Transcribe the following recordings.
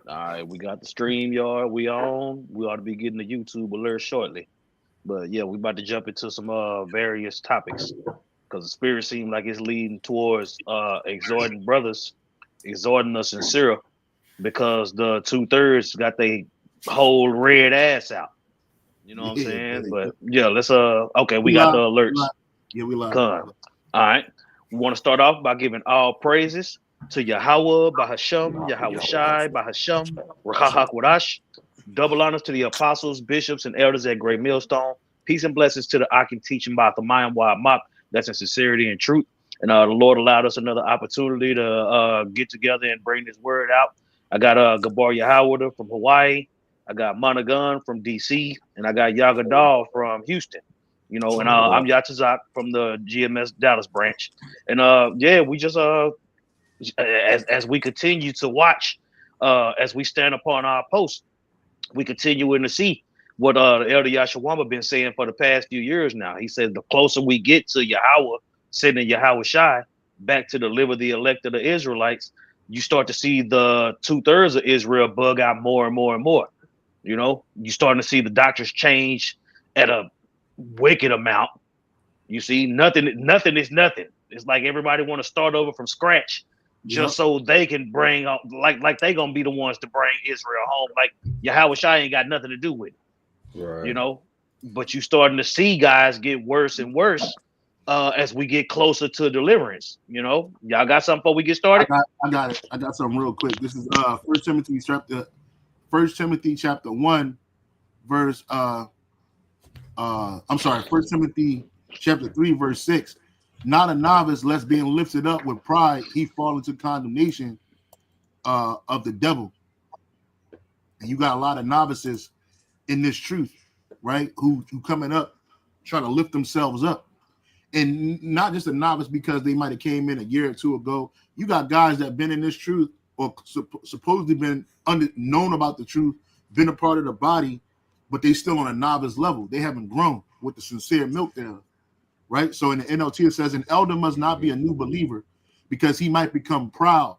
All right, we got the stream yard. We on. We ought to be getting the YouTube alert shortly. But yeah, we about to jump into some various topics because the spirit seems like it's leading towards exhorting brothers, exhorting us in Syria because the 2/3 got they whole red ass out. You know what I'm Yeah, saying? buddy. But yeah, let's okay, we We got the live. We live. alerts. Yeah, we live. Come. All right. We want to start off by giving all praises to Yahweh, Bahasham, Yahweh Shai, Bahasham, Rahahakwadash. Double honors to the apostles, bishops, and elders at Great Millstone. Peace and blessings to the Akim teaching by the Mayan Mop. That's in sincerity and truth. And the Lord allowed us another opportunity to get together and bring this word out. I got Gabar Yahweh from Hawaii. I got Monagun from DC. And I got Yagadal from Houston. You know, and I'm Yatazak from the GMS Dallas branch. And yeah, we just as we continue to watch, as we stand upon our post, we continuing to see what the Elder Yashawama been saying for the past few years now. He said the closer we get to Yahweh, sending Yahweh Shai back to deliver the elect of the Israelites, you start to see the 2/3 of Israel bug out more and more and more. You know, you starting to see the doctrines change at a wicked amount. You see, nothing is nothing. It's like everybody want to start over from scratch Yep. just so they can bring up like they gonna be the ones to bring Israel home. Like Yahweh Shai ain't got nothing to do with it, you Right. know. But you starting to see guys get worse and worse as we get closer to deliverance. You know, y'all got something before we get started? I got it. I got something real quick. This is First Timothy chapter 1, verse I'm sorry, First Timothy chapter 3, verse 6. Not a novice, lest being lifted up with pride, he fall into condemnation of the devil. And you got a lot of novices in this truth, right? Who coming up trying to lift themselves up. And not just a novice because they might have came in a year or two ago. You got guys that been in this truth or supposedly been known about the truth, been a part of the body, but they still on a novice level. They haven't grown with the sincere milk there, right? So in the NLT it says, an elder must not be a new believer because he might become proud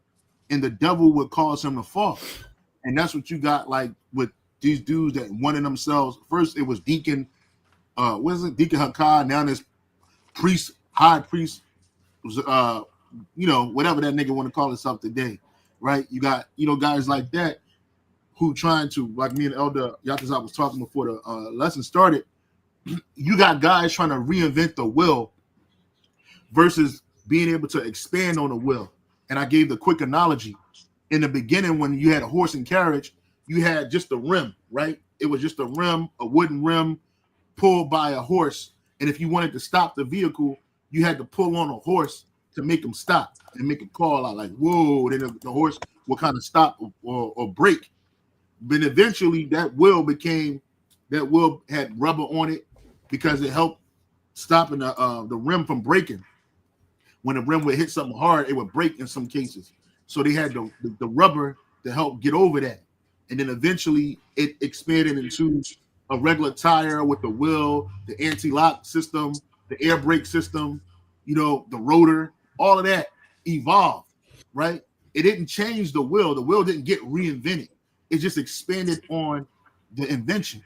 and the devil would cause him to fall. And that's what you got like with these dudes that wanted themselves. First it was Deacon, what is it? Deacon Hakai. Now there's priest, high priest, whatever that nigga want to call himself today, right? You got, guys like that who trying to, like me and Elder Yatazak was talking before the lesson started. You got guys trying to reinvent the will versus being able to expand on the will. And I gave the quick analogy. In the beginning, when you had a horse and carriage, you had just a rim, right? It was just a rim, a wooden rim pulled by a horse. And if you wanted to stop the vehicle, you had to pull on a horse to make him stop and make a call out like, whoa, then the horse will kind of stop or break. But eventually that wheel had rubber on it because it helped stopping the rim from breaking. When the rim would hit something hard, it would break in some cases. So they had the rubber to help get over that. And then eventually it expanded into a regular tire with the wheel, the anti-lock system, the air brake system, the rotor, all of that evolved, right? It didn't change the wheel. The wheel didn't get reinvented. It just expanded on the invention.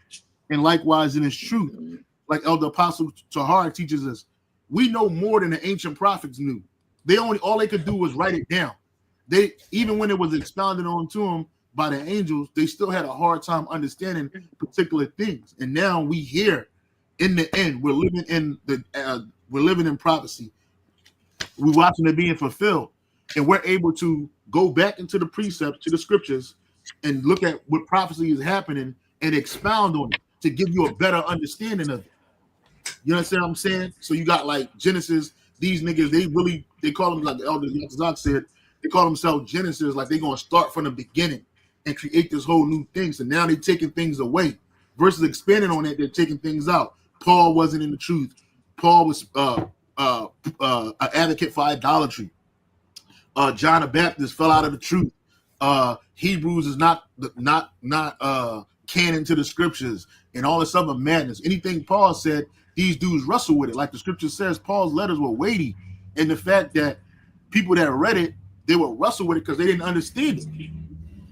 And likewise in its truth, like Elder Apostle Tahar teaches us, we know more than the ancient prophets knew. All they could do was write it down. They, even when it was expounded on to them by the angels, they still had a hard time understanding particular things. And now we hear, in the end, we're living in prophecy. We're watching it being fulfilled, and we're able to go back into the precepts, to the scriptures, and look at what prophecy is happening and expound on it to give you a better understanding of it. You understand what I'm saying? So you got like Genesis. These niggas, they call them, like the Elder Zach said, they call themselves Genesis, like they're gonna start from the beginning and create this whole new thing. So now they're taking things away versus expanding on it. They're taking things out. Paul wasn't in the truth. Paul was an advocate for idolatry. John the Baptist fell out of the truth. Hebrews is not canon to the scriptures and all this other madness. Anything Paul said, these dudes wrestle with it. Like the scripture says, Paul's letters were weighty. And the fact that people that read it, they would wrestle with it because they didn't understand it.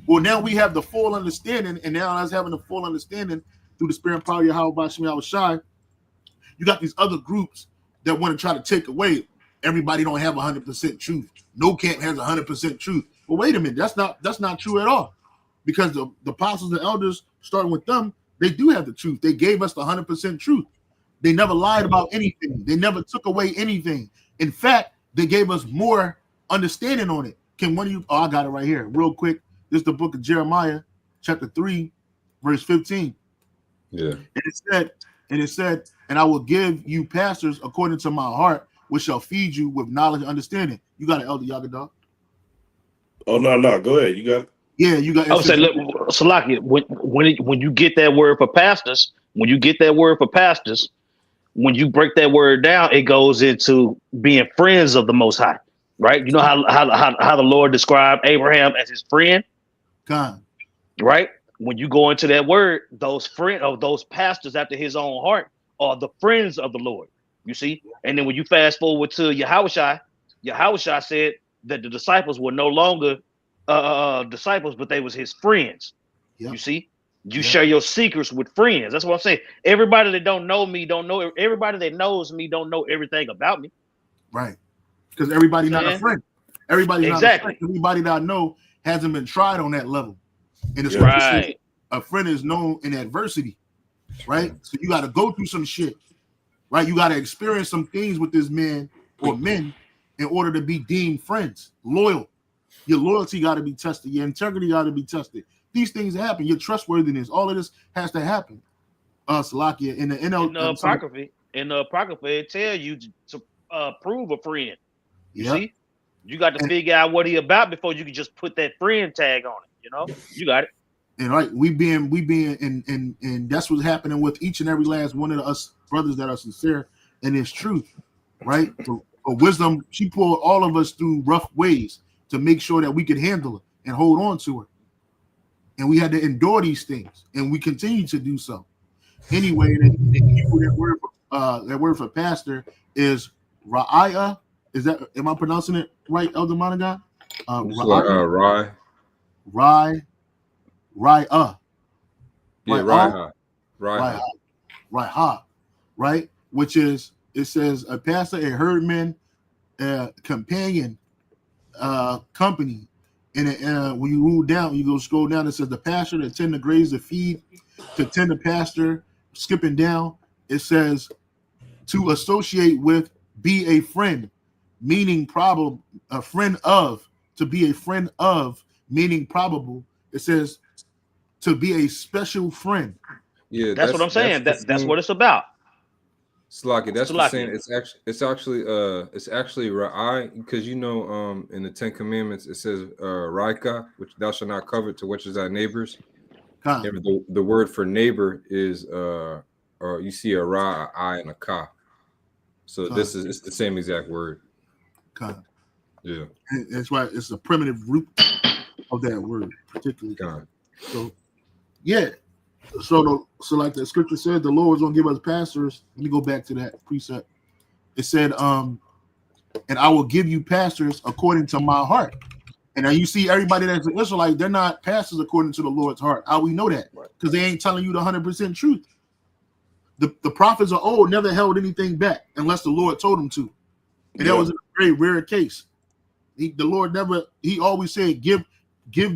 Well, now we have the full understanding, and now us having the full understanding through the spirit and power of Yahweh Shemi Shai, you got these other groups that want to try to take away. Everybody don't have 100% truth. No camp has 100% truth. But wait a minute, that's not true at all, because the apostles and elders, starting with them, they do have the truth. They gave us the 100% truth. They never lied about anything. They never took away anything. In fact, they gave us more understanding on it. Can one of you? Oh, I got it right here, real quick. This is the book of Jeremiah, chapter 3, verse 15. Yeah. And it said, and I will give you pastors according to my heart, which shall feed you with knowledge and understanding. You got it, Elder Yagadah. Oh no, go ahead. You got it. Yeah, you got it. I would say, look, Salaki, when you get that word for pastors, when you break that word down, it goes into being friends of the Most High, right? You know how the Lord described Abraham as his friend, God. right? When you go into that word, those pastors after his own heart are the friends of the Lord. You see, and then when you fast forward to Yahushua said that the disciples were no longer disciples, but they was his friends. Yep. You see, you share your secrets with friends. That's what I'm saying. Everybody that don't know me don't know. Everybody that knows me don't know everything about me. Right, because everybody's not a friend. Everybody's not a friend. Everybody that I know hasn't been tried on that level. And it's right. A friend is known in adversity, right? So you got to go through some shit, right? You got to experience some things with this man or men in order to be deemed friends, loyal. Your loyalty got to be tested. Your integrity got to be tested. These things happen. Your trustworthiness, all of this has to happen. Salakia, in the Apocrypha, it tell you to prove a friend. You see, you got to figure out what he about before you can just put that friend tag on it. You know, you got it. And right, we being, and that's what's happening with each and every last one of us brothers that are sincere in his truth, right? So, wisdom, she pulled all of us through rough ways to make sure that we could handle it and hold on to it. And we had to endure these things, and we continue to do so. Anyway, that word for pastor is ra'aya. Is that, am I pronouncing it right, Elder Monaga? Rye. Right? Which is, it says a pastor, a herdman, companion, company. And when you rule down, you go scroll down, it says the pasture to tend to graze the feed, to tend the pasture, skipping down, it says to associate with, be a friend, meaning probable, a friend of, to be a friend of, meaning probable. It says to be a special friend. Yeah, that's what I'm saying. That's what it's about. Slaki, that's the same. It's actually Ra'ai, because you know in the Ten Commandments it says Raika, which thou shalt not covet, to which is thy neighbors. The word for neighbor is or you see a Ra, a I, and a Ka. So it's the same exact word. Yeah. And that's why it's a primitive root of that word, particularly. So yeah. So like the scripture said, the Lord is gonna give us pastors. Let me go back to that precept. It said, and I will give you pastors according to my heart. And now you see everybody that's an Israelite, they're not pastors according to the Lord's heart. How we know that? Because they ain't telling you the 100% truth. The prophets of old never held anything back unless the Lord told them to. And that was a very rare case. The Lord never, he always said, give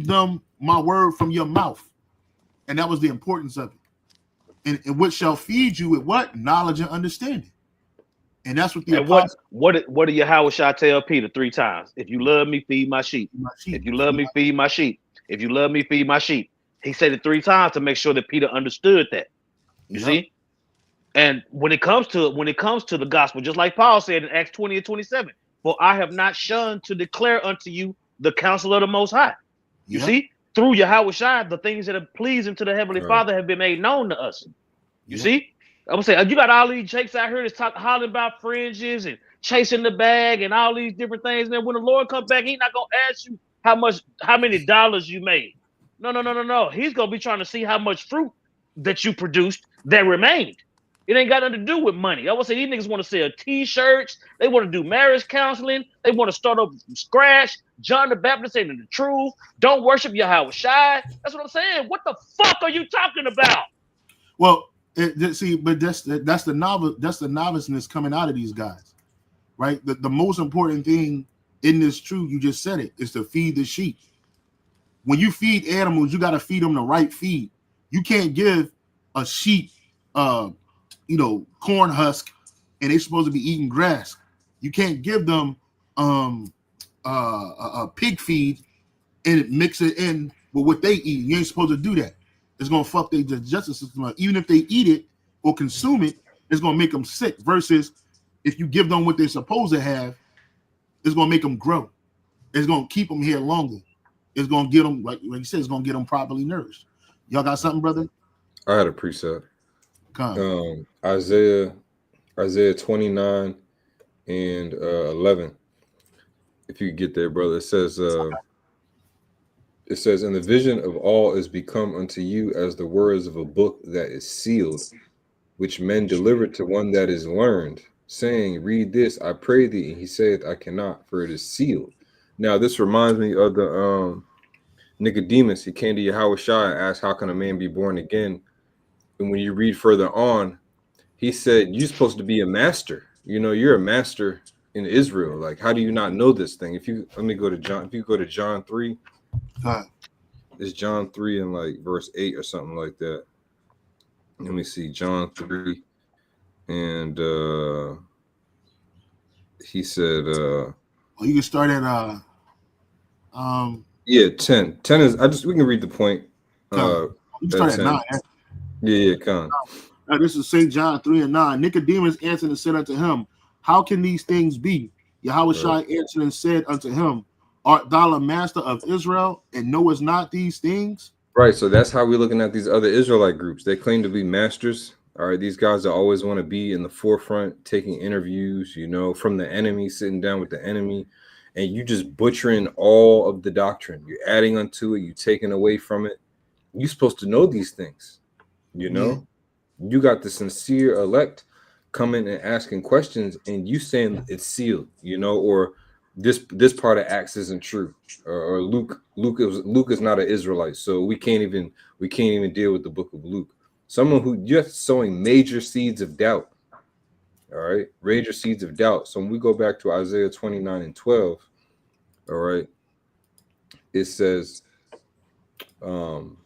them my word from your mouth. And that was the importance of it. And what shall feed you with what? Knowledge and understanding. And that's what the apostles. What did Yahushua tell Peter 3 times? If you love me, feed my sheep. If you love me, feed my sheep. If you love me, feed my sheep. He said it 3 times to make sure that Peter understood that. You see? And when it comes to the gospel, just like Paul said in Acts 20 and 27, for I have not shunned to declare unto you the counsel of the Most High. You see? Through Yahushua, the things that are pleasing to the Heavenly Father have been made known to us. You see? I would say, you got all these jakes out here that's hollering about fringes and chasing the bag and all these different things. And then when the Lord comes back, he's not going to ask you how many dollars you made. No. He's going to be trying to see how much fruit that you produced that remained. It ain't got nothing to do with money. I would say these niggas want to sell T-shirts. They want to do marriage counseling. They want to start up from scratch. John the Baptist saying the truth. Don't worship Yahweh Shai. That's what I'm saying. What the fuck are you talking about? Well, see, but that's the noviceness coming out of these guys, right? The most important thing in this truth, you just said it, is to feed the sheep. When you feed animals, you got to feed them the right feed. You can't give a sheep, corn husk, and they're supposed to be eating grass. You can't give them a pig feed and mix it in with what they eat. You ain't supposed to do that. It's gonna fuck their digestive system up. Even if they eat it or consume it, it's gonna make them sick. Versus if you give them what they're supposed to have, it's gonna make them grow. It's gonna keep them here longer. It's gonna get them, like you said, it's gonna get them properly nourished. Y'all got something, brother? I had a precept. Come. Isaiah 29 and 11. If you get there, brother, it says, "And the vision of all is become unto you as the words of a book that is sealed, which men deliver to one that is learned, saying, Read this, I pray thee. And he saith, I cannot, for it is sealed." Now, this reminds me of the Nicodemus. He came to Yahweh Shai and asked, how can a man be born again? And when you read further on, he said, you're supposed to be a master. You're a master in Israel. Like, how do you not know this thing? Let me go to John. If you go to John 3, it's John 3 and like verse 8 or something like that. Let me see, John 3, and he said, you can start at 10. 10 is we can read the point. You start at 9. Yeah, come. This is St. John 3 and 9. Nicodemus answered and said unto him, how can these things be? Yahweh Shai answered and said unto him, art thou a master of Israel, and knowest not these things? Right, so that's how we're looking at these other Israelite groups. They claim to be masters. All right, these guys that always want to be in the forefront, taking interviews, from the enemy, sitting down with the enemy, and you just butchering all of the doctrine. You're adding unto it, you're taking away from it. You're supposed to know these things, You got the sincere elect coming and asking questions, and you saying it's sealed, or this part of Acts isn't true, or Luke is not an Israelite, so we can't even deal with the book of Luke. Someone who just sowing major seeds of doubt. All right, major seeds of doubt. So when we go back to Isaiah 29 and 12, all right, it says, and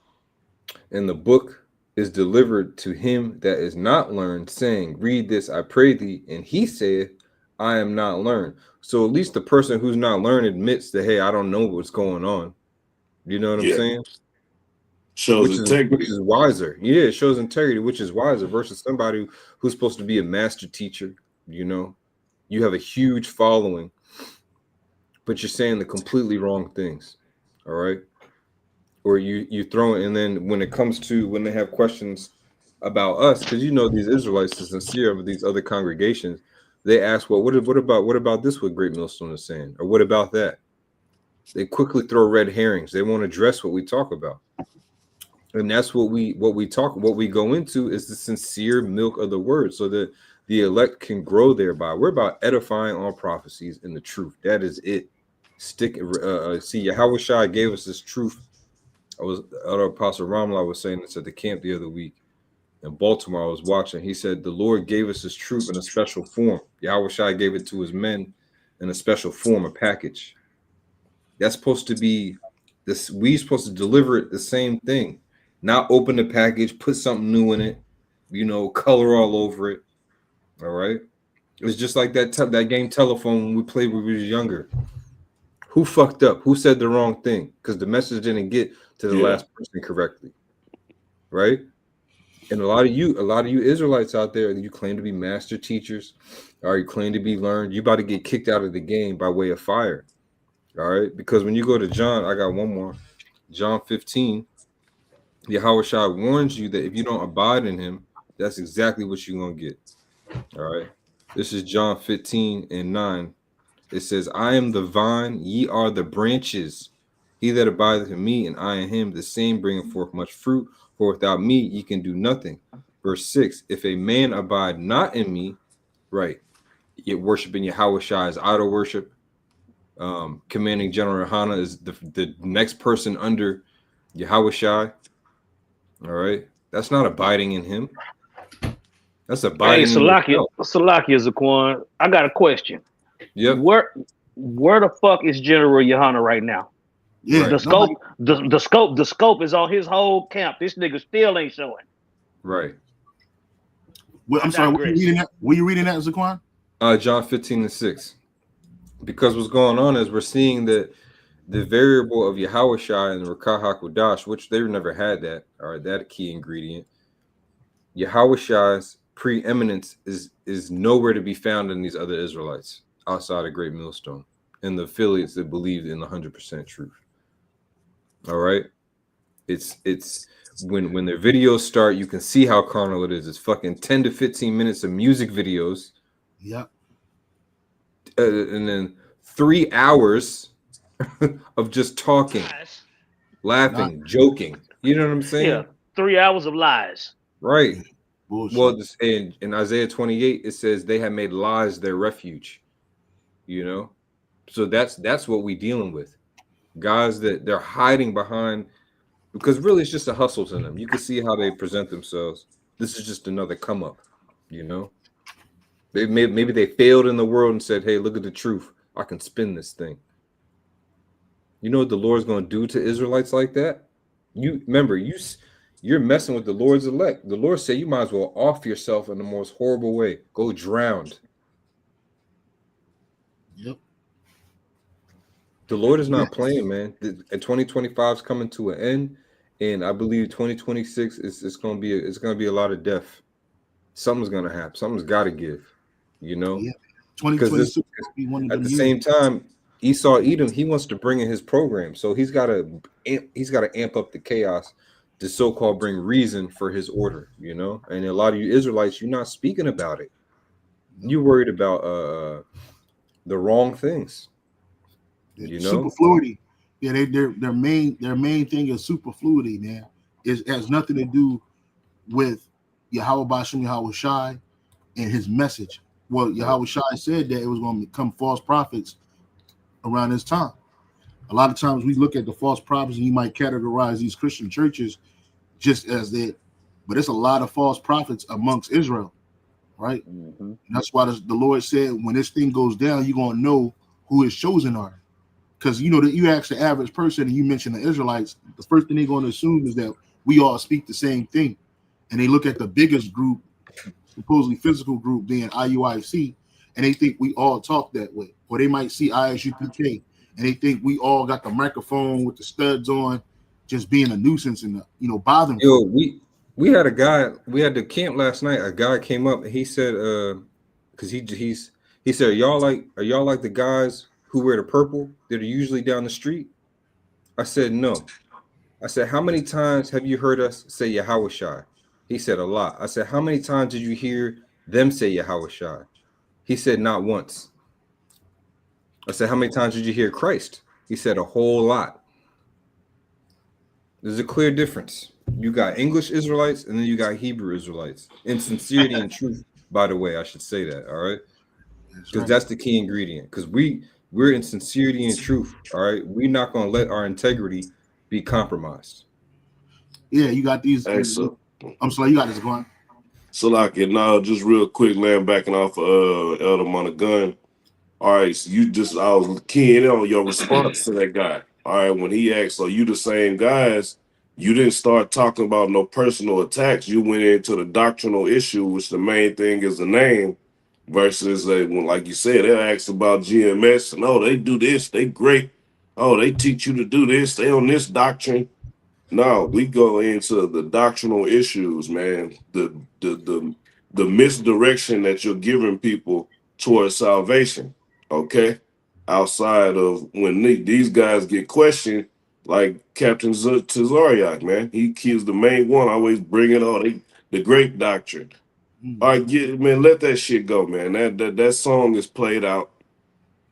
the book is delivered to him that is not learned, saying, Read this, I pray thee. And he said, I am not learned. So at least the person who's not learned admits that, hey, I don't know what's going on. You know what I'm saying? Shows integrity. Which is wiser. Yeah, it shows integrity, which is wiser versus somebody who's supposed to be a master teacher. You have a huge following, but you're saying the completely wrong things. All right. Or you throw it, and then when they have questions about us, because these Israelites are sincere of these other congregations, they ask, well, what about this? What Great Millstone is saying, or what about that? They quickly throw red herrings. They won't address what we talk about, and that's what we go into is the sincere milk of the word, so that the elect can grow thereby. We're about edifying all prophecies in the truth. That is it. See, Yahweh Shai gave us this truth. Apostle Ramla was saying this at the camp the other week in Baltimore. I was watching. He said the Lord gave us his truth in a special form. Yahweh Shai gave it to his men in a special form, a package. That's supposed to be this. We're supposed to deliver it the same thing, not open the package, put something new in it, color all over it. All right. It's just like that game Telephone when we played when we were younger. Who fucked up? Who said the wrong thing? Because the message didn't get to the last person correctly, right? And a lot of you Israelites out there, you claim to be master teachers, or you claim to be learned. You about to get kicked out of the game by way of fire, all right? Because when you go to John, I got one more, John 15. Yahweh Shai warns you that if you don't abide in him, that's exactly what you're gonna get. All right. This is John 15 and 9. It says, I am the vine, ye are the branches. He that abideth in me, and I in him, the same bringeth forth much fruit. For without me, ye can do nothing. Verse 6, if a man abide not in me, right, yet worshiping Yahweh Shai is idol worship. Commanding General Hana is the next person under Yahweh Shai. All right. That's not abiding in him. That's Hey, abiding in yourself. Salakia Zaquan, I got a question. Yep. Where the fuck is General Yohana right now? Yeah, right. The scope is on his whole camp. This nigga still ain't showing. Right. Well, I'm sorry. Were you reading that, Zaquan? John 15:6. Because what's going on is we're seeing that the variable of Yahweh Shai and Rakah HaKodash, which they never had that, all right, that key ingredient. Yahweh Shai's preeminence is nowhere to be found in these other Israelites outside of Great Millstone and the affiliates that believe in the 100% truth. All right. It's when their videos start, you can see how carnal it is. It's fucking 10 to 15 minutes of music videos. Yep. And then 3 hours of just talking, laughing, joking. You know what I'm saying? Yeah, 3 hours of lies. Right. Bullshit. Well, in Isaiah 28, it says they have made lies their refuge. You know, so that's what we dealing with. Guys that they're hiding behind, because really it's just a hustle to them. You can see how they present themselves. This is just another come up. You know, maybe they failed in the world and said, "Hey, look at the truth. I can spin this thing." You know what the Lord's going to do to Israelites like that? You remember, you're messing with the Lord's elect. The Lord said you might as well off yourself in the most horrible way. Go drowned. Yep. The Lord is not playing, man. 2025 is coming to an end, and I believe 2026 is going to be a lot of death. Something's going to happen. Something's got to give. You know, Yeah. 2026 will be one of at the years. same time, Esau Edom, he wants to bring in his program, so he's got to amp up the chaos to so-called bring reason for his order. You know, and a lot of you Israelites, you're not speaking about it. You're worried about the wrong things. You know, superfluity. Yeah, their main thing is superfluity, man. It has nothing to do with Yahweh Bashem Yahweh Shai and his message. Well, Yahweh Shai said that it was going to become false prophets around this time. A lot of times we look at the false prophets and you might categorize these Christian churches just as that, but it's a lot of false prophets amongst Israel, right? Mm-hmm. And that's why the Lord said when this thing goes down, you're going to know who his chosen are. Because you know that you ask the average person and you mention the Israelites, the first thing they're going to assume is that we all speak the same thing. And they look at the biggest group, supposedly physical group being IUIC, and they think we all talk that way. Or they might see ISUPK and they think we all got the microphone with the studs on, just being a nuisance and bothering. Yo, we had a guy, we had the camp last night. A guy came up and he said, because he said, are y'all like the guys who wear the purple that are usually down the street? I said, no. I said, how many times have you heard us say Yahweh Shai? He said, a lot. I said, how many times did you hear them say Yahweh Shai? He said, not once. I said, how many times did you hear Christ? He said, a whole lot. There's a clear difference. You got English Israelites and then you got Hebrew Israelites. In sincerity and truth, by the way, I should say that, all right? Because that's the key ingredient. Because we're in sincerity and truth, all right? We're not going to let our integrity be compromised. Yeah, you got these. Hey, so, I'm sorry, you got this going. So like it now, just real quick, land backing off Elder Monagun. All right, so I was keying in on your response to that guy. All right, when he asked, "Are you the same guys?" You didn't start talking about no personal attacks. You went into the doctrinal issue, which the main thing is the name, versus when, like you said, they asked about GMS and they do this, they great. Oh, they teach you to do this. They on this doctrine. No, we go into the doctrinal issues, man. The misdirection that you're giving people towards salvation. Okay, outside of when these guys get questioned, like Captain Tazariak, man, he's the main one always bringing on the great doctrine. All right, man, let that shit go, man. That song is played out.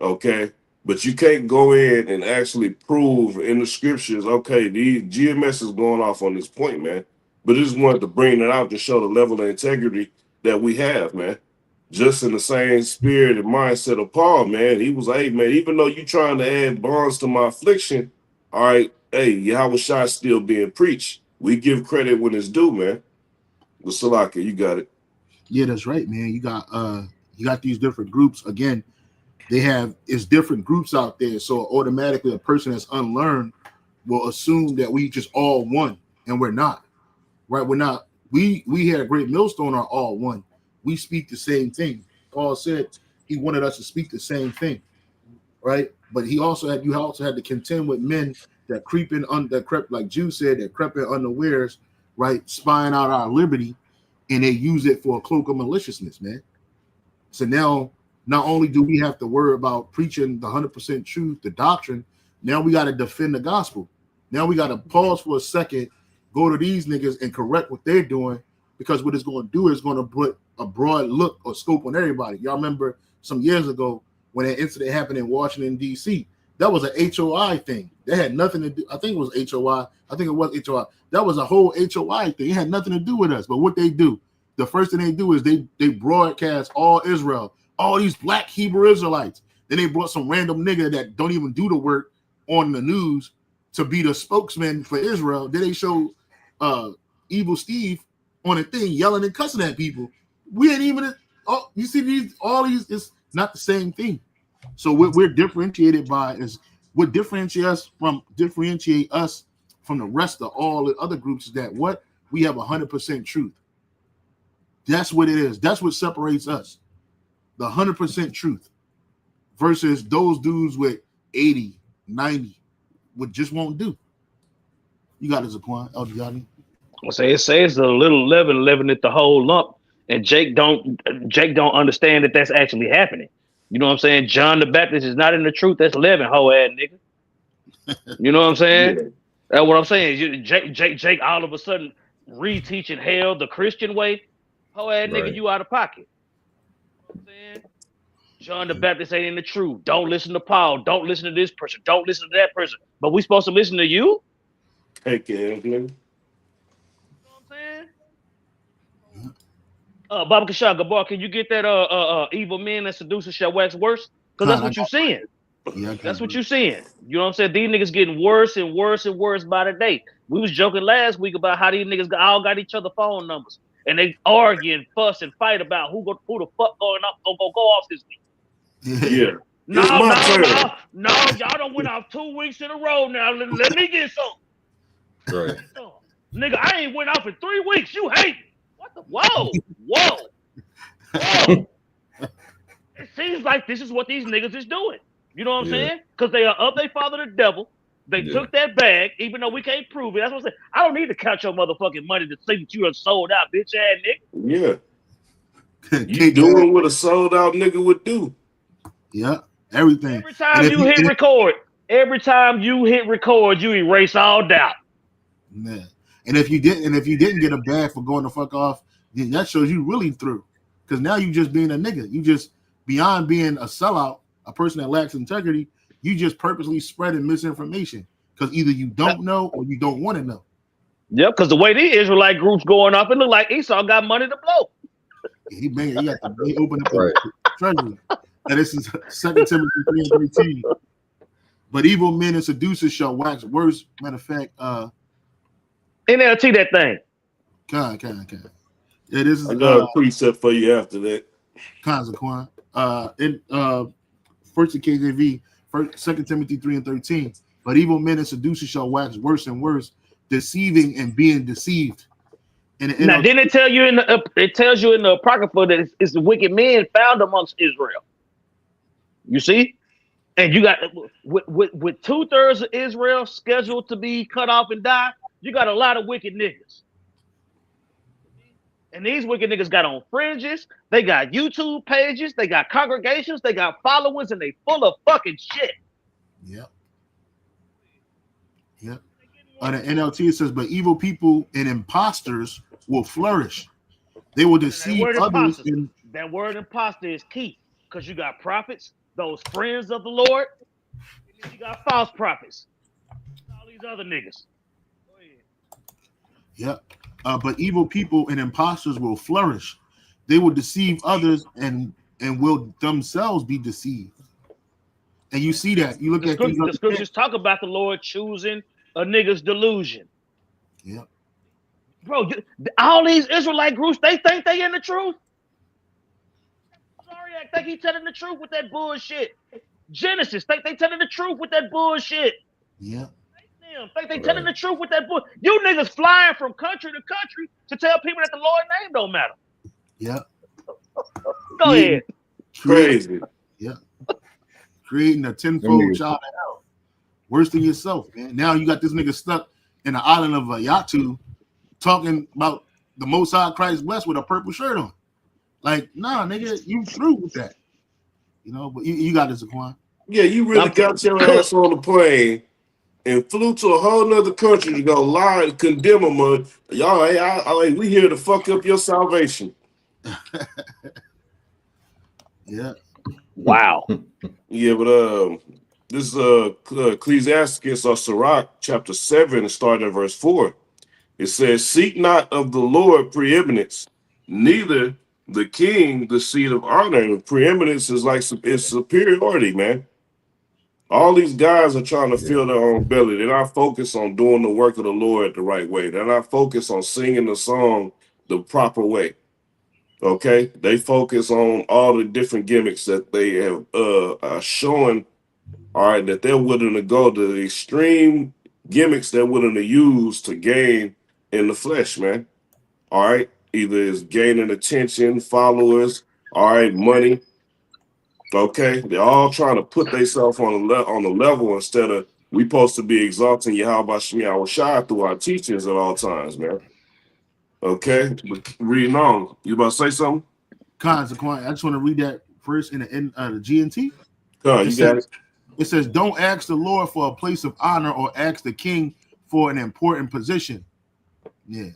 Okay. But you can't go in and actually prove in the scriptures, okay, the GMS is going off on this point, man. But I just wanted to bring it out to show the level of integrity that we have, man. Just in the same spirit and mindset of Paul, man. He was like, hey, man, even though you trying to add bonds to my affliction, all right, hey, Yahweh Shai still being preached. We give credit when it's due, man. Well, Salaka, you got it. Yeah, that's right, man. You got these different groups. Again, it's different groups out there. So automatically a person that's unlearned will assume that we just all one, and we're not. Right? We're not. We here at Great Millstone are all one. We speak the same thing. Paul said he wanted us to speak the same thing, right? But you also had to contend with men that crept, like Jews said, that crept in unawares, right? Spying out our liberty, and they use it for a cloak of maliciousness, man. So now, not only do we have to worry about preaching the 100% truth, the doctrine, now we got to defend the gospel. Now we got to pause for a second, go to these niggas and correct what they're doing, because what it's going to do is going to put a broad look or scope on everybody. Y'all remember some years ago when that incident happened in Washington, D.C., that was an HOI thing. That had nothing to do. I think it was HOI. I think it was HOI. That was a whole HOI thing. It had nothing to do with us. But what they do, the first thing they do is they broadcast all Israel, all these black Hebrew Israelites. Then they brought some random nigga that don't even do the work on the news to be the spokesman for Israel. Then they show Evil Steve on a thing yelling and cussing at people. We ain't even. Oh, you see all these. It's not the same thing. So what we're differentiated by is what differentiate us from the rest of all the other groups is that what we have 100% truth. That's what it is. That's what separates us. The 100% truth versus those dudes with 80, 90, what just won't do. You got it, Zaquan. El Gianni. It says a little leaven it the whole lump, and Jake don't understand that that's actually happening. You know what I'm saying? John the Baptist is not in the truth. That's leaven, hoe ass nigga. You know what I'm saying? Yeah. That's what I'm saying. Jake all of a sudden reteaching hell the Christian way. Hoe ass nigga, you out of pocket. You know what I'm saying? John the Baptist ain't in the truth. Don't listen to Paul. Don't listen to this person. Don't listen to that person. But we supposed to listen to you? Heck yeah, nigga. You know what I'm saying? Baba Kasha Gabar, can you get that evil men and seducers shall wax worse? Because that's what you're seeing. Yeah, that's what you're seeing. You know what I'm saying? These niggas getting worse and worse and worse by the day. We was joking last week about how these niggas all got each other phone numbers. And they argue and fuss and fight about who the fuck go off this week. Yeah. No, y'all done went Yeah. off 2 weeks in a row now. Let me get some. Right. Nigga, I ain't went off in 3 weeks. You hate me. What the? Whoa. It seems like this is what these niggas is doing. You know what I'm saying? Because they are of their father the devil. They took that bag, even though we can't prove it. That's what I'm saying. I don't need to count your motherfucking money to say that you are sold out, bitch ass nigga. Yeah. You doing what a sold out nigga would do. Yeah. Everything. Every time you hit record, you erase all doubt. Yeah. And if you didn't get a bag for going the fuck off, then that shows you really through. Because now you just being a nigga. You just beyond being a sellout, a person that lacks integrity, you just purposely spreading misinformation. Because either you don't know or you don't want to know. Yep, because the way these Israelite groups going up, it look like Esau got money to blow. Yeah, he opened up the treasury. And this is 2 Timothy 3:13. But evil men and seducers shall wax worse. Matter of fact, NLT that thing. Con. Yeah, this is I got a precept for you after that. Consequent. In first of KJV, 2 Timothy 3:13. But evil men and seducers shall wax worse and worse, deceiving and being deceived. Now, didn't it tell you it tells you in the Apocrypha that it's the wicked men found amongst Israel. You see? And you got with 2/3 of Israel scheduled to be cut off and die, you got a lot of wicked niggas. And these wicked niggas got on fringes, they got YouTube pages, they got congregations, they got followers, and they full of fucking shit. Yep. On the NLT it says, but evil people and imposters will flourish. They will deceive others. That word imposter is key because you got prophets, those friends of the Lord, and then you got false prophets. All these other niggas. Yep. but evil people and impostors will flourish. They will deceive others and will themselves be deceived. And you see that. You look at these the scriptures talk about the Lord choosing a nigga's delusion. Yeah. Bro, all these Israelite groups, they think they in the truth. Sorry, I think he telling the truth with that bullshit. Genesis, think they telling the truth with that bullshit. Yeah. Think they telling the truth with that bull. You niggas flying from country to country to tell people that the Lord's name don't matter. Yeah. Go ahead. Crazy. Yeah. Creating a tenfold child of hell. Worse than yourself, man. Now you got this nigga stuck in the island of Yatu talking about the Most High Christ West with a purple shirt on. Like, nah, nigga, you through with that. You know, but you got this, Aquan. Yeah, you really got your ass on the plane and flew to a whole nother country to go lie and condemn them. Y'all, hey, we here to fuck up your salvation. Yeah. Wow. Yeah, but this Ecclesiasticus or Sirach chapter 7, starting at verse 4. It says, "Seek not of the Lord preeminence, neither the king the seat of honor." And preeminence is like it's superiority, man. All these guys are trying to fill their own belly. They're not focused on doing the work of the Lord the right way. They're not focused on singing the song the proper way. Okay, they focus on all the different gimmicks that they have are showing. All right, that they're willing to go to the extreme gimmicks they're willing to use to gain in the flesh, man. All right, either it's gaining attention, followers, all right, money. Okay, they're all trying to put themselves on the level instead of we supposed to be exalting Yahweh Shemi Shai through our teachings at all times, man. Okay, but reading on, you about to say something? Aquan, I just want to read that first in the GNT. You got it. It says, "Don't ask the Lord for a place of honor or ask the king for an important position." Yeah.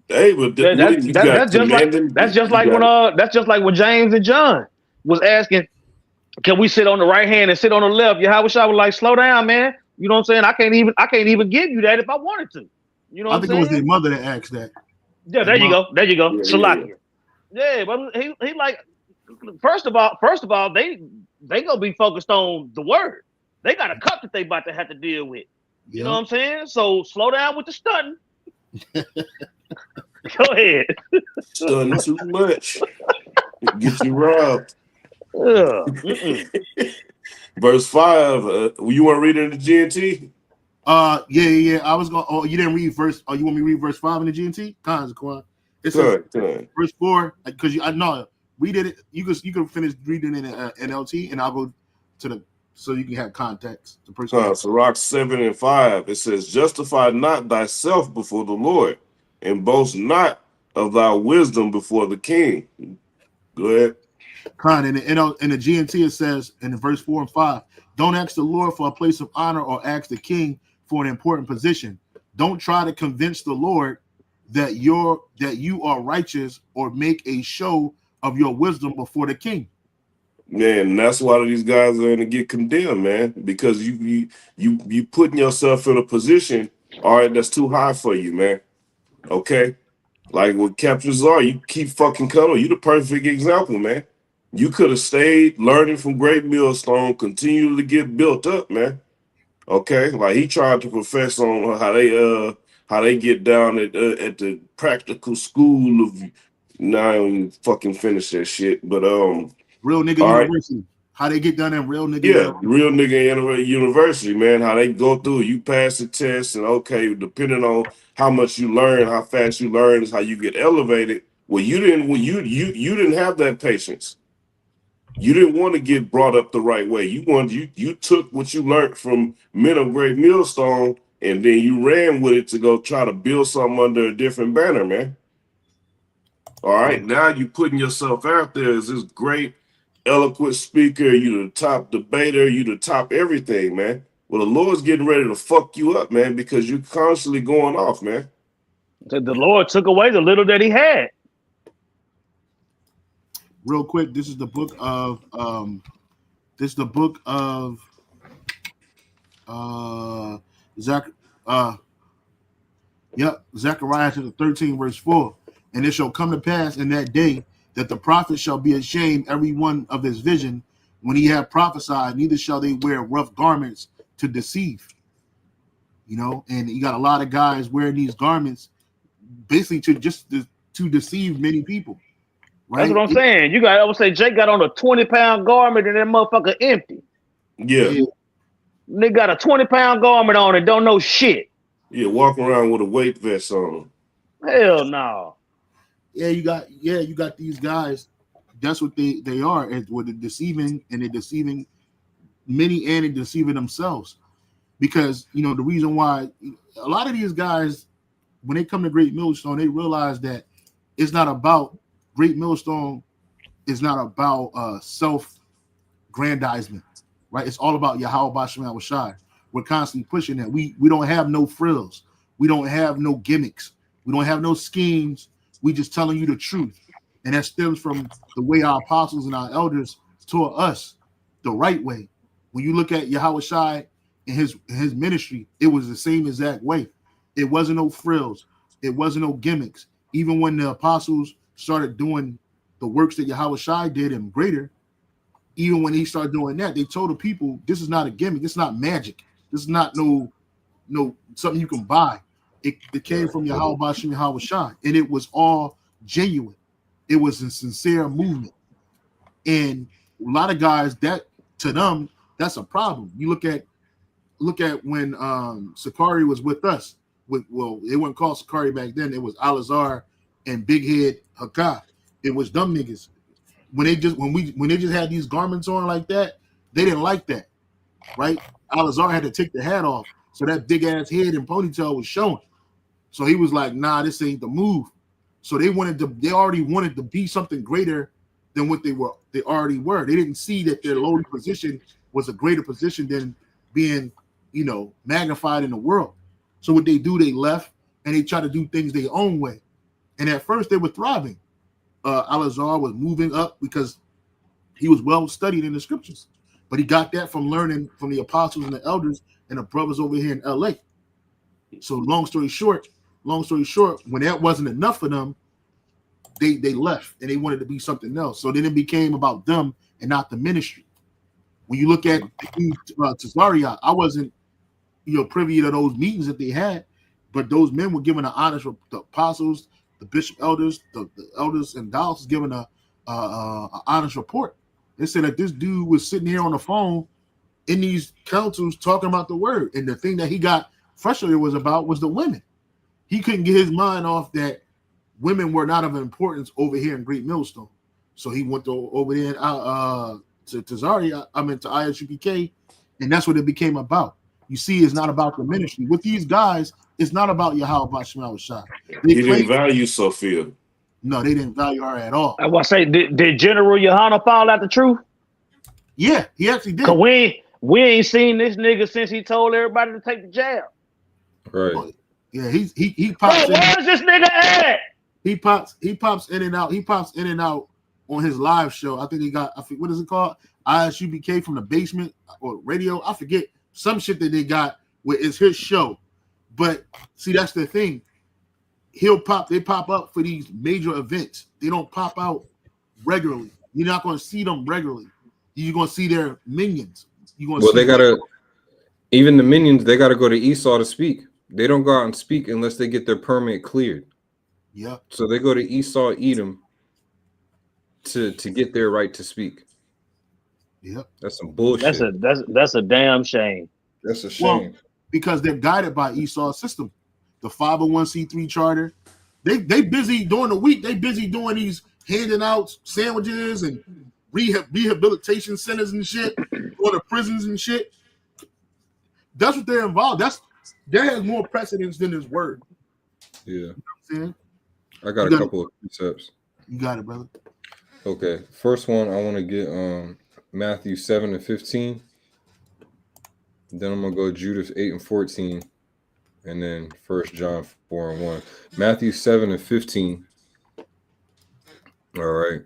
Hey, but That's just like when James and John was asking, "Can we sit on the right hand and sit on the left?" Yahweh Shai was like, "Slow down, man. You know what I'm saying? I can't even give you that if I wanted to." You know what I'm saying? I think it was their mother that asked that. Yeah, there you go. There you go. Yeah, Salakia. Yeah, but he like first of all, they gonna be focused on the word. They got a cup that they about to have to deal with. You know what I'm saying? So slow down with the stunting. Go ahead. Stunting too much. Get you robbed. Verse 5. You want to read it in the GNT? Yeah. I was going. Oh, you didn't read verse. Oh, you want me to read verse 5 in the GNT? It says verse 4 because I know we did it. You can finish reading it in NLT, and I'll go to the so you can have context. Sirach 7 and 5. It says, "Justify not thyself before the Lord, and boast not of thy wisdom before the king." Go ahead. In the GNT, it says in verse 4 and 5, "Don't ask the Lord for a place of honor or ask the king for an important position. Don't try to convince the Lord that you are righteous or make a show of your wisdom before the king." Man, that's why these guys are going to get condemned, man, because you putting yourself in a position, all right, that's too high for you, man. Okay, like what captures are, you keep fucking coming. You the perfect example, man. You could have stayed learning from Great Millstone, continue to get built up, man. Okay, like he tried to profess on how they get down at the practical school of. Now I don't even fucking finish that shit, but Real nigga university. How they get done in real nigga? Yeah, real nigga university, man. How they go through, you pass the test, and okay, depending on how much you learn, how fast you learn, is how you get elevated. Well, you didn't have that patience. You didn't want to get brought up the right way. You took what you learned from men of Great Millstone, and then you ran with it to go try to build something under a different banner, man. All right, now you putting yourself out there as this great, eloquent speaker. You the top debater. You the top everything, man. Well, the Lord's getting ready to fuck you up, man, because you're constantly going off, man. The Lord took away the little that he had. Real quick, this is the book of Yep, Zechariah chapter 13, verse 4. And it shall come to pass in that day that the prophet shall be ashamed every one of his vision when he have prophesied, neither shall they wear rough garments to deceive. And you got a lot of guys wearing these garments basically to deceive many people. Right? That's what I'm saying. I would say Jake got on a 20-pound garment and that motherfucker empty. Yeah. They got a 20-pound garment on and don't know shit. Yeah, walking around with a weight vest on. Hell no. Yeah, you got these guys. That's what they are. With the deceiving, and they're deceiving many, and they're deceiving themselves. Because the reason why a lot of these guys, when they come to Great Millstone, they realize that it's not about Great Millstone. It's not about self-grandizement, right? It's all about Yahweh Bashem Shai. We're constantly pushing that. We don't have no frills. We don't have no gimmicks. We don't have no schemes. We just telling you the truth. And that stems from the way our apostles and our elders taught us the right way. When you look at Yahweh Shai and his ministry, it was the same exact way. It wasn't no frills. It wasn't no gimmicks. Even when the apostles started doing the works that Yahweh Shai did and greater, even when he started doing that, they told the people, this is not a gimmick. This is not magic. This is not no something you can buy. It came from Yahweh Bashem Yahweh Shai, and it was all genuine. It was a sincere movement. And a lot of guys, that to them, that's a problem. You look at when Sakari was with us. It wasn't called Sakari back then. It was Alazar and Big Head Hakah. It was dumb niggas. When they just had these garments on like that, they didn't like that, right? Alazar had to take the hat off, so that big ass head and ponytail was showing. So he was like, "Nah, this ain't the move." So they already wanted to be something greater than what they were. They already were. They didn't see that their lowly position was a greater position than being, magnified in the world. So what they do, they left and they try to do things their own way. And at first they were thriving. Alazar was moving up because he was well studied in the scriptures, but he got that from learning from the apostles and the elders and the brothers over here in LA. So long story short, when that wasn't enough for them, they left and they wanted to be something else. So then it became about them and not the ministry. When you look at Tazaria, I wasn't privy to those meetings that they had, but those men were given an honest, the apostles, the bishop elders, the elders and Dallas was given a honest report. They said that this dude was sitting here on the phone in these councils talking about the word, and the thing that he got frustrated was the women. He couldn't get his mind off that women were not of importance over here in Great Millstone. So he went over there to Tazaria, to ISUPK, and that's what it became about. You see, it's not about the ministry. With these guys, it's not about Yahweh Bashem Shai. He didn't value Sophia. No, they didn't value her at all. I want to say, did General Yohana fall out the truth? Yeah, he actually did. Cause we ain't seen this nigga since he told everybody to take the jab. Right. Yeah, he pops. Bro, where's this nigga at? He pops in and out. He pops in and out on his live show. I think he got, what is it called? ISUBK from the basement or radio. I forget some shit that they got where it's his show. But see, that's the thing. They pop up for these major events. They don't pop out regularly. You're not going to see them regularly. You're going to see their minions. Even the minions, they got to go to Esau to speak. They don't go out and speak unless they get their permit cleared. Yeah. So they go to Esau Edom to get their right to speak. Yep. That's some bullshit. That's a damn shame. That's a shame. Well, because they're guided by Esau's system. The 501c3 charter. They busy during the week. They busy doing these handing out sandwiches and rehabilitation centers and shit, going to prisons and shit. That's what they're involved. That has more precedence than his word. Yeah. You know what I'm saying? I got a couple of precepts. You got it, brother. Okay. First one, I want to get Matthew 7:15. Then I'm gonna go Judas 8:14, and then 1 John 4:1. Matthew 7:15. All right.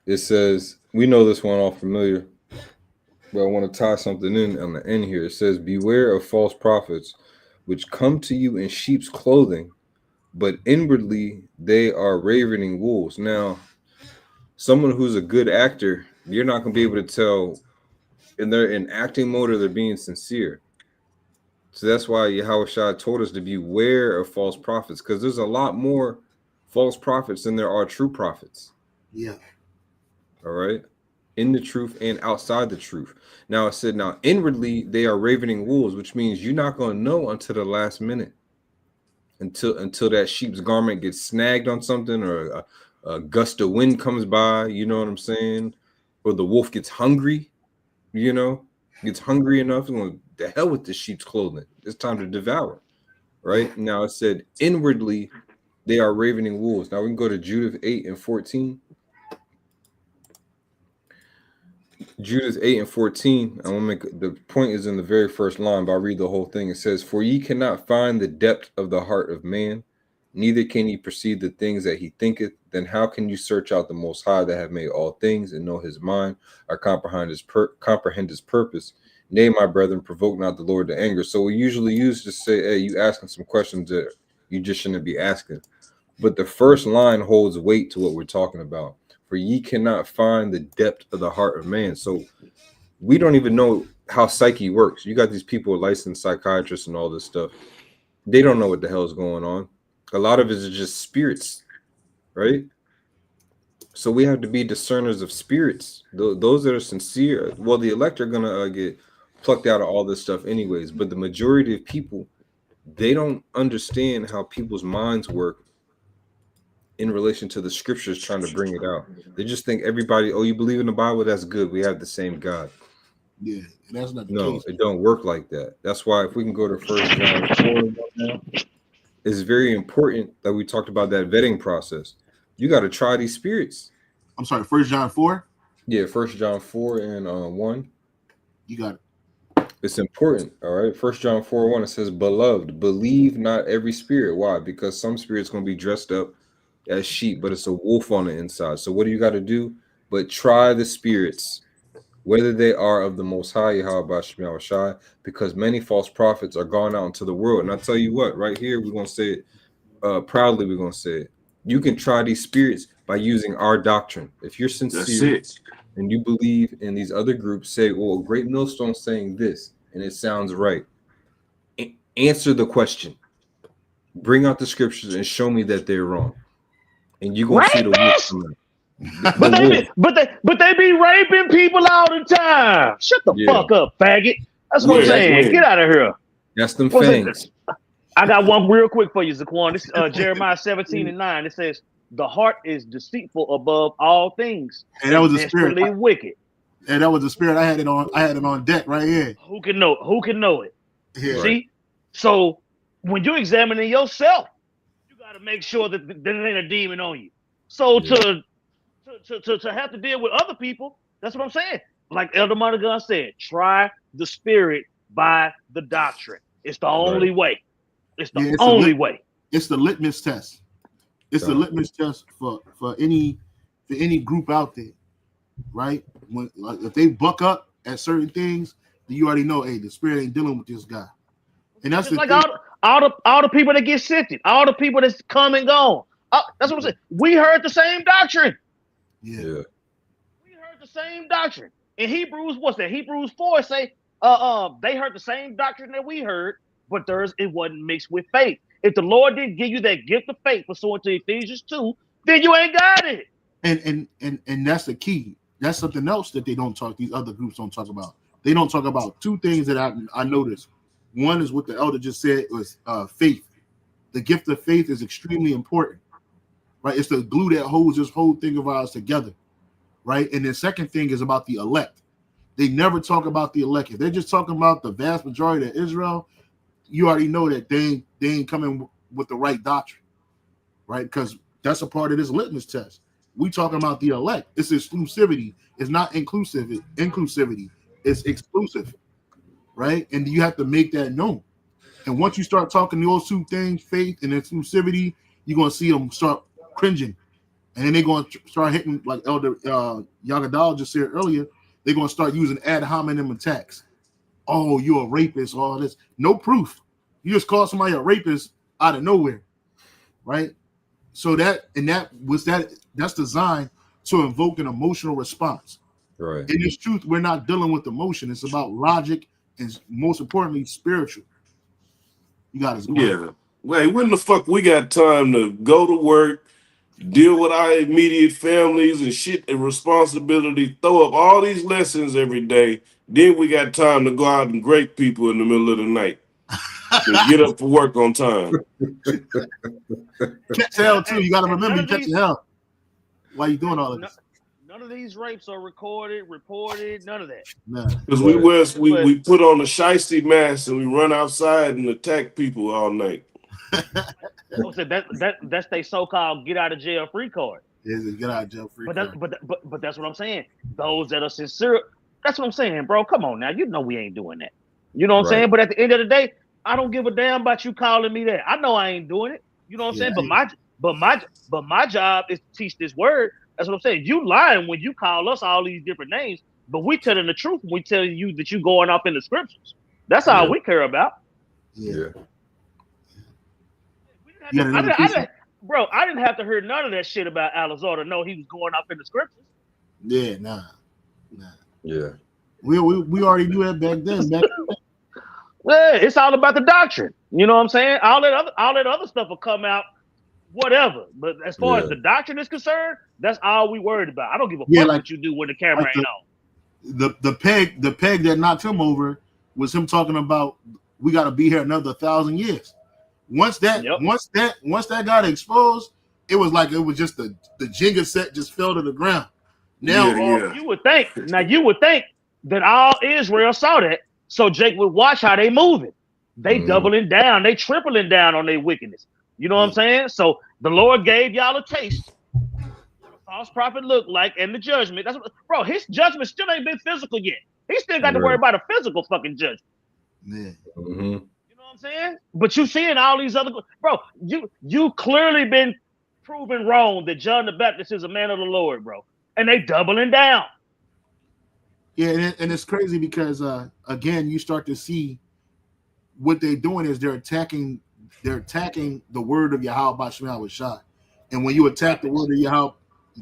It says, we know this one all familiar, but I want to tie something in on the end here. It says, beware of false prophets, which come to you in sheep's clothing, but inwardly they are ravening wolves. Now, someone who's a good actor, you're not going to be able to tell if they're in acting mode or they're being sincere. So that's why Yahweh Shai told us to beware of false prophets, because there's a lot more false prophets than there are true prophets. Yeah. All right. In the truth and outside the truth. Now it said, now inwardly they are ravening wolves, which means you're not going to know until the last minute, until that sheep's garment gets snagged on something, or a gust of wind comes by. You know what I'm saying? Or the wolf gets hungry. You know, gets hungry enough and going, the hell with the sheep's clothing. It's time to devour. Right now it said inwardly they are ravening wolves. Now we can go to Judith 8:14. Judith 8:14. I want to make the point is in the very first line, but I'll read the whole thing. It says, "For ye cannot find the depth of the heart of man, neither can ye perceive the things that he thinketh. Then how can you search out the Most High that have made all things, and know his mind, or comprehend his purpose? Nay, my brethren, provoke not the Lord to anger." So we usually use to say, hey, you asking some questions that you just shouldn't be asking. But the first line holds weight to what we're talking about. For ye cannot find the depth of the heart of man. So we don't even know how psyche works. You got these people, licensed psychiatrists and all this stuff. They don't know what the hell is going on. A lot of it is just spirits, right? So we have to be discerners of spirits. Those that are sincere. Well, the elect are going to get plucked out of all this stuff anyways. But the majority of people, they don't understand how people's minds work in relation to the scriptures trying to bring it out. They just think everybody, oh, you believe in the Bible? That's good. We have the same God. Yeah, that's not the No, case. it don't work like that. That's why if we can go to 1 John 4 now, it's very important that we talked about that vetting process. You got to try these spirits. I'm sorry, 1 John 4? Yeah, 1 John 4 and 1. You got it. It's important, all right? 1 John 4:1, it says, "Beloved, believe not every spirit." Why? Because some spirits going to be dressed up as sheep, but it's a wolf on the inside. So what do you got to do? But try the spirits, whether they are of the Most High, Yahweh Shai, because many false prophets are gone out into the world. And I tell you what, right here, we're going to say it proudly, we're going to say it. You can try these spirits by using our doctrine. If you're sincere and you believe in these other groups, say, well, Great Millstone saying this, and it sounds right. Answer the question. Bring out the scriptures and show me that they're wrong. And you're going to see the wolf coming. But they be raping people all the time. Shut the fuck up, faggot. That's what I'm saying. Get out of here. That's them fangs. I got one real quick for you, Zaquan. This Jeremiah 17:9. It says, "The heart is deceitful above all things, and that was the spirit. Wicked." And that was the spirit. I had it on deck right here. Who can know it? Yeah. See? So when you're examining yourself, you got to make sure that there ain't a demon on you. So to have to deal with other people, that's what I'm saying. Like Elder Monaghan said, try the spirit by the doctrine. It's the only way. It's the only way. It's the litmus test. It's the litmus test for any group out there, right? When if they buck up at certain things, then you already know, hey, the spirit ain't dealing with this guy. And that's like all the people that get sifted, all the people that's come and gone. That's what I'm saying. We heard the same doctrine. Yeah. We heard the same doctrine. In Hebrews, what's that? Hebrews 4 say, they heard the same doctrine that we heard, but it wasn't mixed with faith. If the Lord didn't give you that gift of faith pursuant to Ephesians 2, then you ain't got it. And that's the key. That's something else that they don't talk. These other groups don't talk about. They don't talk about two things that I noticed. One is what the elder just said was faith. The gift of faith is extremely important, right? It's the glue that holds this whole thing of ours together, right? And the second thing is about the elect. They never talk about the elect. If they're just talking about the vast majority of Israel, you already know that they ain't coming with the right doctrine, right? Because that's a part of this litmus test. We talking about the elect. It's exclusivity. It's not inclusivity. It's exclusive, right? And you have to make that known. And once you start talking those two things, faith and exclusivity, you're going to see them start cringing. And then they're going to start hitting, like Elder Yagadal just said earlier, they're going to start using ad hominem attacks. Oh, you're a rapist, all this. No proof. You just call somebody a rapist out of nowhere. right? So that's designed to invoke an emotional response. Right. In this truth, we're not dealing with emotion. It's about logic and most importantly, spiritual. You got us. Yeah. Wait, when the fuck we got time to go to work, deal with our immediate families and shit and responsibility, throw up all these lessons every day. Then we got time to go out and grape people in the middle of the night and get up for work on time. Catch hell too. You got to And remember you catching hell. Why you doing all of this? None of these rapes are recorded, reported, none of that. Because we put on a shiesty mask and we run outside and attack people all night. So that's their so-called get out of jail free card. Get out of jail free card. But that's what I'm saying. Those that are sincere, that's what I'm saying, bro. Come on now, you know we ain't doing that. You know what I'm saying? But at the end of the day, I don't give a damn about you calling me that. I know I ain't doing it. You know what I'm saying? But my job is to teach this word. That's what I'm saying. You lying when you call us all these different names, but we telling the truth when we tell you that you going off in the scriptures. That's all we care about. Yeah. Bro, I didn't have to hear none of that shit about Alizar to know he was going off in the scriptures. Yeah, nah. Yeah. We already knew that back then. Yeah, it's all about the doctrine. You know what I'm saying? All that other stuff will come out, whatever. But as far as the doctrine is concerned, that's all we worried about. I don't give a fuck what you do when the camera ain't on. The peg that knocked him over was him talking about we got to be here another 1,000 years. Once that got exposed, it was like it was just the Jenga set just fell to the ground. Now you would think that all Israel saw that, so Jake would watch how they moving. They doubling down, they tripling down on their wickedness. You know what I'm saying? So the Lord gave y'all a taste what a false prophet looked like and the judgment. That's what, bro, his judgment still ain't been physical yet. He still got to worry about a physical fucking judgment. Yeah. Mm-hmm. You know what I'm saying? But you seeing all these other bro, you clearly been proven wrong that John the Baptist is a man of the Lord, bro. And they doubling down. Yeah, and it's crazy because again, you start to see what they're doing is they're attacking the word of Yahweh Bashim Shai. And when you attack the word of Yahweh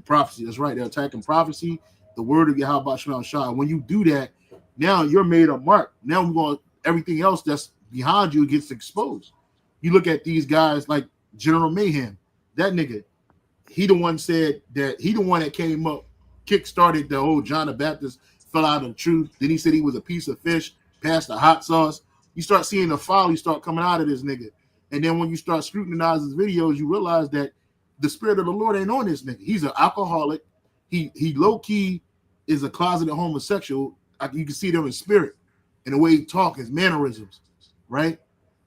prophecy, that's right, they're attacking prophecy, the word of Yahweh Bashim Shai. When you do that, now you're made a mark. Now we're going everything else that's behind you gets exposed. You look at these guys like General Mayhem, that nigga, he the one that came up, kick-started the whole John the Baptist fell out of the truth. Then he said he was a piece of fish, passed the hot sauce. You start seeing the folly start coming out of this nigga. And then when you start scrutinizing his videos, you realize that the spirit of the Lord ain't on this nigga. He's an alcoholic. He low-key is a closeted homosexual. You can see them in spirit and the way he talks, his mannerisms, right?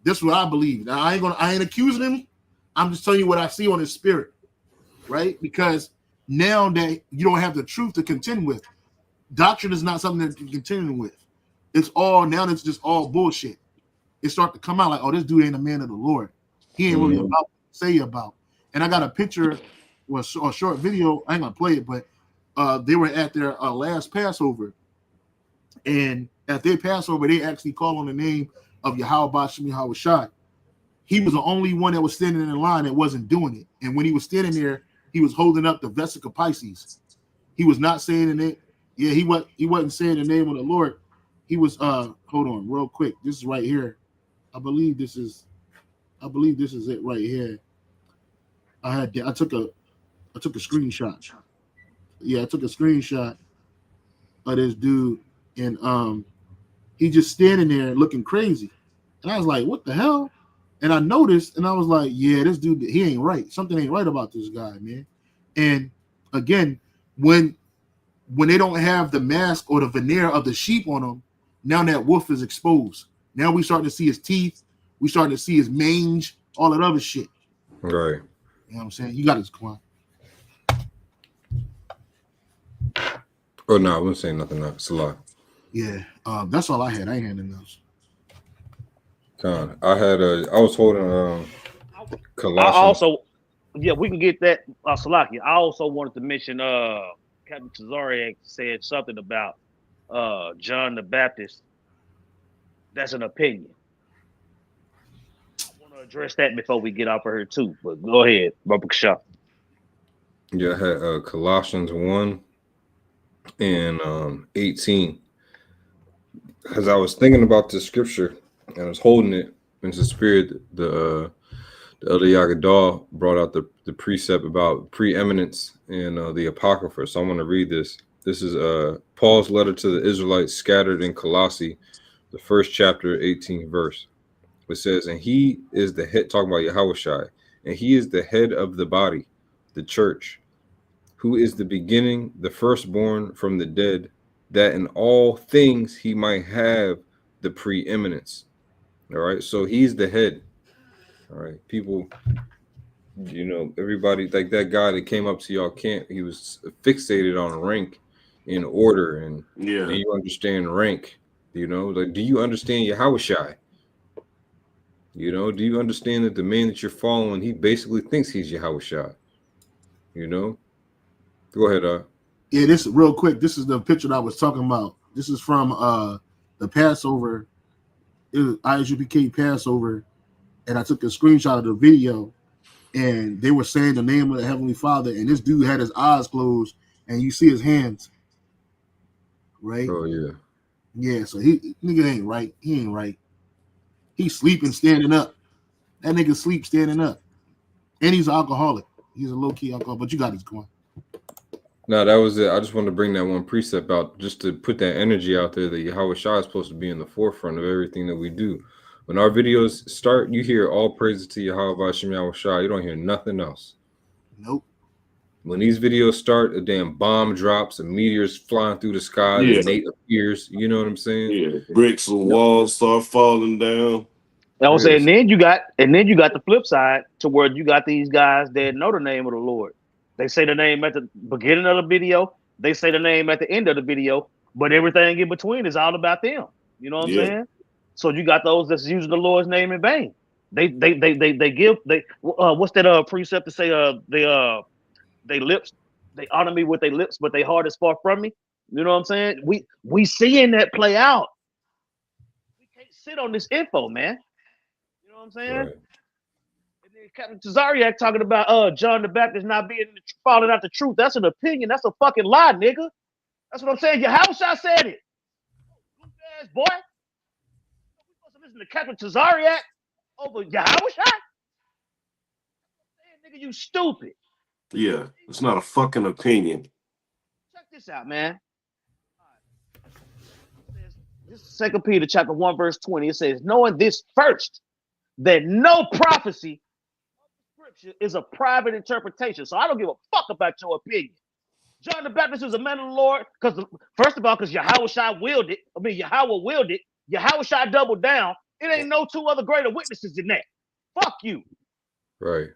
This is what I believe. Now, I ain't accusing him. I'm just telling you what I see on his spirit, right? Because now that you don't have the truth to contend with, doctrine is not something that you contend with. It's just all bullshit. It start to come out like, oh, this dude ain't a man of the Lord. He ain't really about what say about. And I got a picture or a short video. I ain't gonna play it, but they were at their last Passover, and at their Passover, they actually called on the name of Yahweh Bashim Yahweh Shai. He was the only one that was standing in line that wasn't doing it. And when he was standing there, he was holding up the Vesica Pisces. He was not saying it. Yeah, he wasn't saying the name of the Lord. He was hold on real quick. This is right here. I believe this is it right here. I took a screenshot. Yeah, I took a screenshot of this dude, and he just standing there looking crazy. And I was like, what the hell? And I noticed, and I was like, yeah, this dude, he ain't right. Something ain't right about this guy, man. And again, when they don't have the mask or the veneer of the sheep on them, now that wolf is exposed. Now we starting to see his teeth. We starting to see his mange, all that other shit. Right. You know what I'm saying? You got his Quan. Oh, no, I wasn't saying nothing. No. It's a lot. Yeah, that's all I had. I ain't had nothing else. God, I was holding Colossians. I also, we can get that, Salaki. I also wanted to mention Captain Tazariak said something about John the Baptist. That's an opinion. I want to address that before we get off of here too. But go ahead, Bubba Shaw. Yeah, I had Colossians 1 and 18. As I was thinking about the scripture and I was holding it in the spirit, the Elder Yagadol brought out the precept about preeminence and the Apocrypha. So I'm going to read this. This is Paul's letter to the Israelites scattered in Colossae, the first chapter, 18th verse. It says, and he is the head, talking about Yahushua, and he is the head of the body, the church, who is the beginning, the firstborn from the dead, that in all things he might have the preeminence. All right, so he's the head. All right, people, everybody, like that guy that came up to y'all camp, he was fixated on rank and order. And do you understand rank? Like, do you understand Yahushua? Do you understand that the man that you're following, he basically thinks he's Yahushua? Go ahead, Yeah, this real quick. This is the picture that I was talking about. This is from the Passover. It was ISUPK Passover, and I took a screenshot of the video, and they were saying the name of the Heavenly Father, and this dude had his eyes closed, and you see his hands, right? Oh yeah. Yeah, so nigga ain't right. He ain't right. He's sleeping standing up. That nigga sleep standing up, and he's an alcoholic. He's a low key alcoholic. But you got his going. No, that was it. I just wanted to bring that one precept out just to put that energy out there that Yahweh Shah is supposed to be in the forefront of everything that we do. When our videos start, you hear all praises to Yahweh Hashem Yahweh Shah. You don't hear nothing else. Nope. When these videos start, a damn bomb drops, a meteor's flying through the sky, and Nate appears. You know what I'm saying? Yeah, bricks and walls start falling down. I was saying, and then you got the flip side to where you got these guys that know the name of the Lord. They say the name at the beginning of the video. They say the name at the end of the video, but everything in between is all about them. You know what I'm saying? So you got those that's using the Lord's name in vain. They give what's that precept to say they lips, they honor me with their lips, but their heart is far from me. You know what I'm saying? We seeing that play out. We can't sit on this info, man. You know what I'm saying? Right. And then Captain Tazariak talking about John the Baptist not being falling out the truth. That's an opinion. That's a fucking lie, nigga. That's what I'm saying. Your house, I said it. Goof ass boy. We supposed to listen to Captain Tazariak over your house, nigga, you stupid. Yeah, it's not a fucking opinion. Check this out, man. This is 2 Peter chapter 1, verse 20. It says, knowing this first, that no prophecy of the scripture is a private interpretation. So I don't give a fuck about your opinion. John the Baptist is a man of the Lord, because first of all, because Yahweh willed it. I mean, Yahweh willed it. Yahweh doubled down. It ain't no two other greater witnesses than that. Fuck you. Right.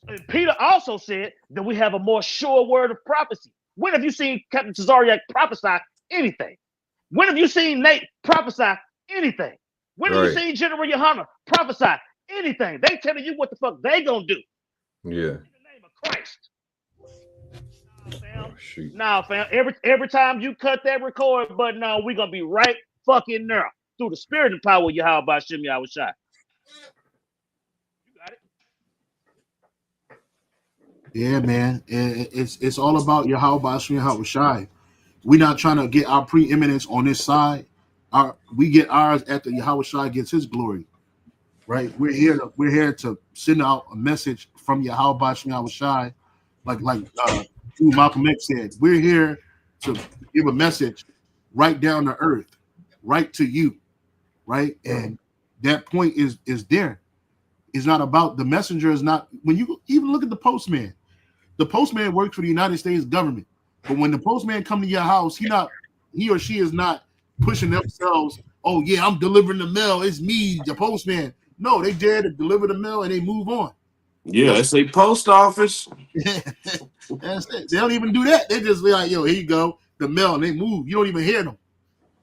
And Peter also said that we have a more sure word of prophecy. When have you seen Captain Tazariak prophesy anything? When have you seen Nate prophesy anything? When have you seen General Yohana prophesy anything? They telling you what the fuck they gonna do. Yeah. In the name of Christ. Nah, fam. Every time you cut that record button on, we're gonna be right fucking there. Through the spirit and power of Yahweh Bashem Yahweh Shai. Yeah, man. It's all about Yahweh Bashem Yahweh Shai. We're not trying to get our preeminence on this side. We get ours after Yahweh Shai gets his glory. Right? We're here to send out a message from Yahweh Bashem Yahweh Shai. Like Malcolm X said, we're here to give a message right down to earth, right to you, right? And that point is there. It's not about the messenger. Is not when you even look at the postman. The postman works for the United States government, but when the postman come to your house, he or she is not pushing themselves. Oh yeah, I'm delivering the mail. It's me, the postman. No, they dare to deliver the mail and they move on. Yeah, it's a post office. That's it. They don't even do that. They just be like, yo, here you go, the mail, and they move. You don't even hear them.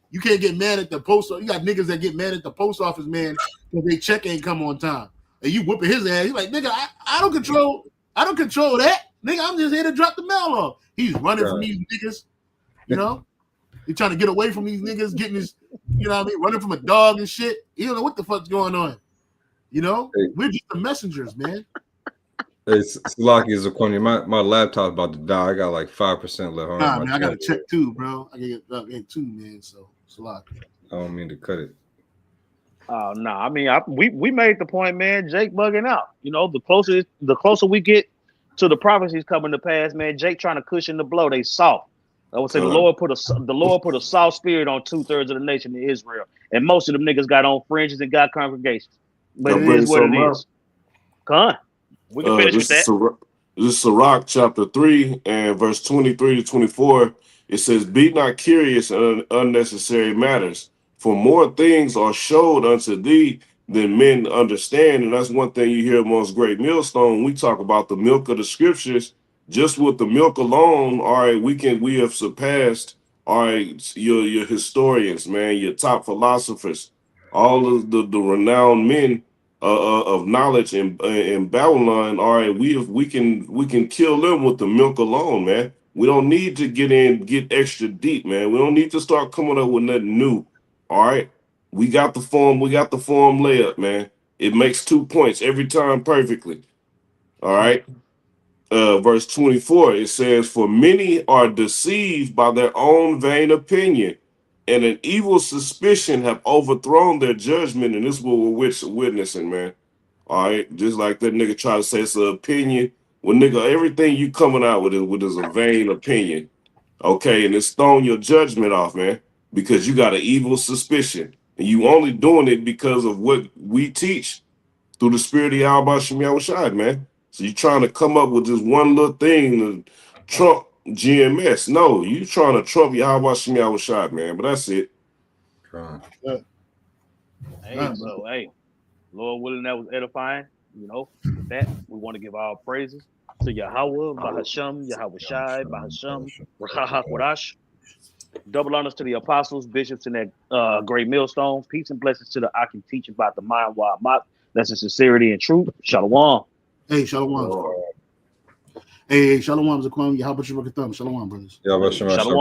You can't get mad at the post. You got niggas that get mad at the post office man because their check ain't come on time, and you whipping his ass. He's like, nigga, I don't control that. Nigga, I'm just here to drop the mail off. He's running from these niggas. You know, he's trying to get away from these niggas, getting his you know what I mean, running from a dog and shit. You don't know what the fuck's going on. You know, Hey. we're just the messengers, man. Hey, Salaki is a corny. My laptop's about to die. I got like 5% left. Nah, man, I gotta check too, bro. I gotta get two, man. So it's a lot. I don't mean to cut it. Oh no, I mean, we made the point, man. Jake bugging out. You know, the closer we get to the prophecies coming to pass, man. Jake trying to cushion the blow. They soft. I would say the Lord put a soft spirit on 2/3 of the nation of Israel, and most of them niggas got on fringes and got congregations. But it is what it is. Come on, we can finish with that. This is Sirach chapter 3 and verse 23 to 24. It says, "Be not curious in unnecessary matters, for more things are showed unto thee than men understand." And that's one thing you hear amongst great Millstone. We talk about the milk of the scriptures. Just with the milk alone, all right, we have surpassed, all right, your historians, man, your top philosophers, all of the renowned men of knowledge in Babylon. All right, we can kill them with the milk alone, man. We don't need to get extra deep, man. We don't need to start coming up with nothing new. All right, we got the form layup, man. It makes 2 points every time perfectly. All right. Verse 24, it says, "For many are deceived by their own vain opinion, and an evil suspicion have overthrown their judgment." And this is what we're witnessing, man. All right, just like that nigga try to say it's an opinion. Well, nigga, everything you coming out with is a vain opinion. Okay, and it's throwing your judgment off, man, because you got an evil suspicion, and you only doing it because of what we teach through the spirit of Yahweh Shem Yahushai, man. So you trying to come up with just one little thing to trump GMS. No, you trying to trump Yahweh Shem Yahushai, man. But that's it. Hey, so hey, Lord willing, that was edifying. You know, with that, we want to give all praises to Yahweh, Bahasham, Yahweh Shai, Bahasham, Rachahak Wadash. Double honors to the apostles, bishops, and that great millstone. Peace and blessings to the Akim teaching about the mind wild mock. That's in sincerity and truth. Shalom. Hey, shalom. Hey, shalom, Zaquam. Yahweh Shem Thumb. Shalom, brothers. Shalom.